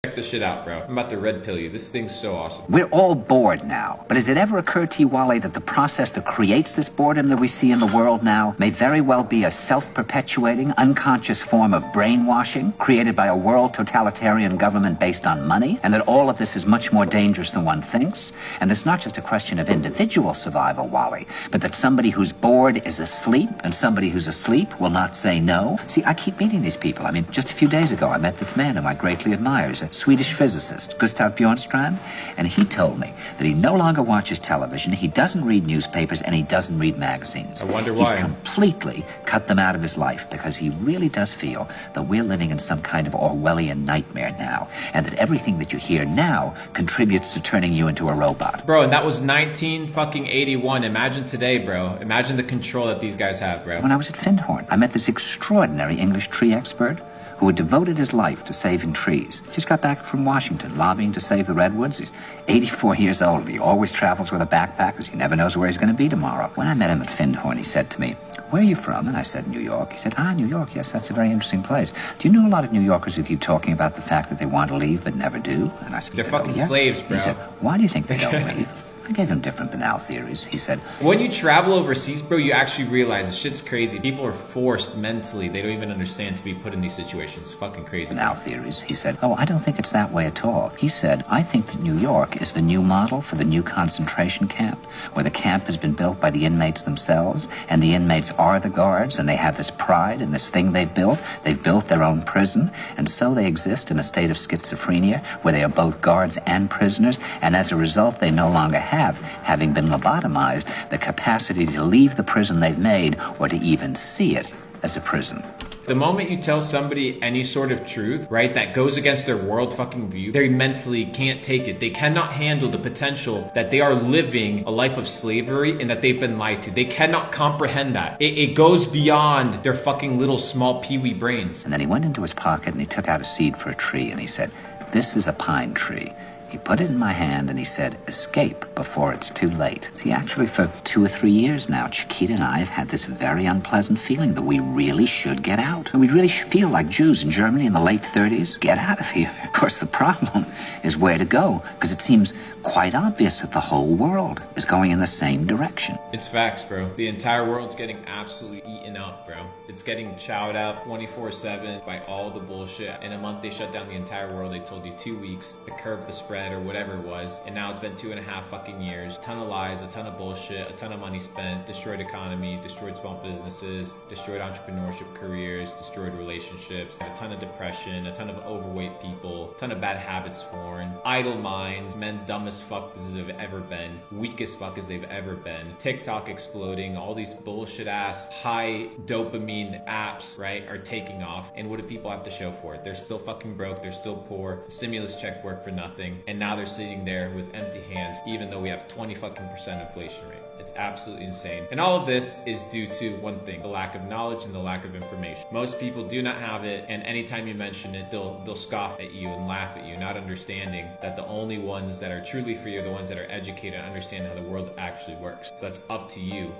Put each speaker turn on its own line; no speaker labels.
Check this shit out, bro. I'm about to red pill you. This thing's so awesome.
We're all bored now. But has it ever occurred to you, Wally, that the process that creates this boredom that we see in the world now may very well be a self-perpetuating, unconscious form of brainwashing created by a world totalitarian government based on money? And that all of this is much more dangerous than one thinks? And it's not just a question of individual survival, Wally, but that somebody who's bored is asleep, and somebody who's asleep will not say no? See, I keep meeting these people. I mean, just a few days ago, I met this man whom I greatly admire. He's a Swedish physicist, Gustav Bjornstrand, and he told me that he no longer watches television, he doesn't read newspapers, and he doesn't read magazines.
I wonder why.
He's completely cut them out of his life because he really does feel that we're living in some kind of Orwellian nightmare now, and that everything that you hear now contributes to turning you into a robot.
Bro, and that was 1981. Imagine today, bro. Imagine the control that these guys have, bro.
When I was at Findhorn, I met this extraordinary English tree expert who had devoted his life to saving trees. Just got back from Washington, lobbying to save the redwoods. He's 84 years old. He always travels with a backpack because he never knows where he's going to be tomorrow. When I met him at Findhorn, he said to me, "Where are you from?" And I said, "New York." He said, "New York, yes, that's a very interesting place. Do you know a lot of New Yorkers who keep talking about the fact that they want to leave but never do?" And I said,
They're fucking
yes.
slaves, bro.
He said, "Why do you think they don't leave?" I gave him different banal theories. He said,
when you travel overseas, bro, you actually realize this shit's crazy. People are forced mentally. They don't even understand to be put in these situations. It's fucking crazy.
Banal theories. He said, "Oh, I don't think it's that way at all." He said, "I think that New York is the new model for the new concentration camp, where the camp has been built by the inmates themselves, and the inmates are the guards, and they have this pride in this thing they've built. They've built their own prison, and so they exist in a state of schizophrenia, where they are both guards and prisoners, and as a result, they no longer have, having been lobotomized, the capacity to leave the prison they've made or to even see it as a prison."
The moment you tell somebody any sort of truth, right, that goes against their world fucking view, they mentally can't take it. They cannot handle the potential that they are living a life of slavery and that they've been lied to. They cannot comprehend that. It goes beyond their fucking little small peewee brains.
And then he went into his pocket and he took out a seed for a tree and he said, "This is a pine tree." He put it in my hand and he said, "Escape before it's too late." See, actually for 2 or 3 years now, Chiquita and I have had this very unpleasant feeling that we really should get out. And we really should feel like Jews in Germany in the late 30s. Get out of here. Of course, the problem is where to go, because it seems quite obvious that the whole world is going in the same direction.
It's facts, bro. The entire world's getting absolutely eaten up, bro. It's getting chowed up 24/7 by all the bullshit. In a month, they shut down the entire world. They told you 2 weeks to curb the spread or whatever it was. And now it's been 2.5 fucking years. A ton of lies, a ton of bullshit, a ton of money spent, destroyed economy, destroyed small businesses, destroyed entrepreneurship careers, destroyed relationships, a ton of depression, a ton of overweight people, a ton of bad habits formed, idle minds, men dumb as fuck as they've ever been, weak as fuck as they've ever been, TikTok exploding, all these bullshit ass high dopamine apps, right, are taking off. And what do people have to show for it? They're still fucking broke, they're still poor, the stimulus check worked for nothing, and now they're sitting there with empty hands, even though we have 20% inflation rate. It's absolutely insane. And all of this is due to one thing, the lack of knowledge and the lack of information. Most people do not have it, and anytime you mention it, they'll scoff at you and laugh at you, not understanding that the only ones that are truly free are the ones that are educated and understand how the world actually works. So that's up to you.